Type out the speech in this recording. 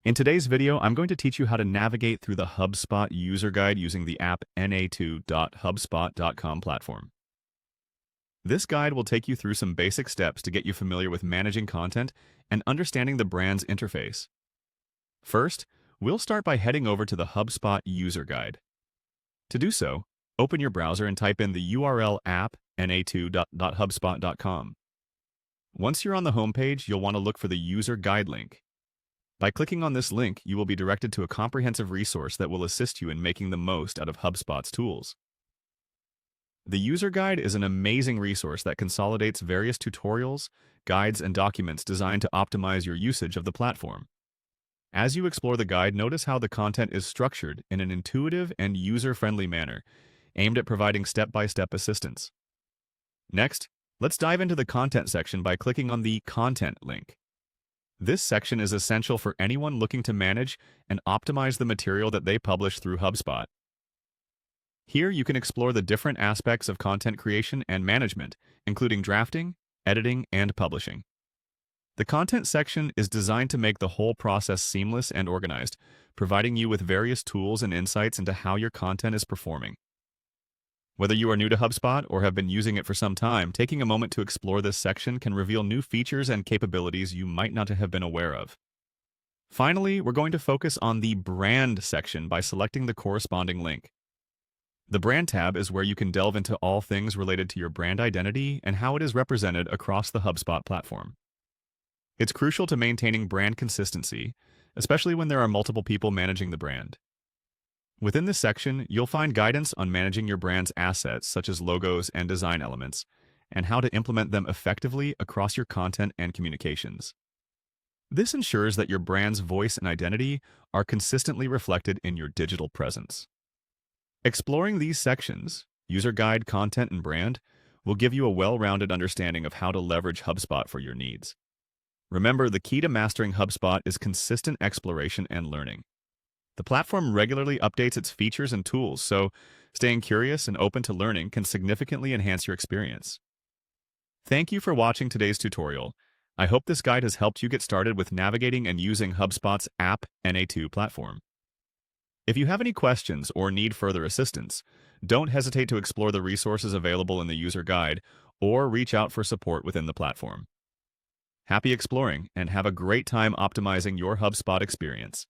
In today's video, I'm going to teach you how to navigate through the HubSpot user guide using the app na2.hubspot.com platform. This guide will take you through some basic steps to get you familiar with managing content and understanding the brand's interface. First, we'll start by heading over to the HubSpot user guide. To do so, open your browser and type in the URL app na2.hubspot.com. Once you're on the homepage, you'll want to look for the user guide link. By clicking on this link, you will be directed to a comprehensive resource that will assist you in making the most out of HubSpot's tools. The user guide is an amazing resource that consolidates various tutorials, guides, and documents designed to optimize your usage of the platform. As you explore the guide, notice how the content is structured in an intuitive and user-friendly manner, aimed at providing step-by-step assistance. Next, let's dive into the content section by clicking on the Content link. This section is essential for anyone looking to manage and optimize the material that they publish through HubSpot. Here you can explore the different aspects of content creation and management, including drafting, editing, and publishing. The content section is designed to make the whole process seamless and organized, providing you with various tools and insights into how your content is performing. Whether you are new to HubSpot or have been using it for some time, taking a moment to explore this section can reveal new features and capabilities you might not have been aware of. Finally, we're going to focus on the Brand section by selecting the corresponding link. The Brand tab is where you can delve into all things related to your brand identity and how it is represented across the HubSpot platform. It's crucial to maintaining brand consistency, especially when there are multiple people managing the brand. Within this section, you'll find guidance on managing your brand's assets, such as logos and design elements, and how to implement them effectively across your content and communications. This ensures that your brand's voice and identity are consistently reflected in your digital presence. Exploring these sections, user guide, content, and brand, will give you a well-rounded understanding of how to leverage HubSpot for your needs. Remember, the key to mastering HubSpot is consistent exploration and learning. The platform regularly updates its features and tools, so staying curious and open to learning can significantly enhance your experience. Thank you for watching today's tutorial. I hope this guide has helped you get started with navigating and using HubSpot's app Na2 platform. If you have any questions or need further assistance, don't hesitate to explore the resources available in the user guide or reach out for support within the platform. Happy exploring and have a great time optimizing your HubSpot experience.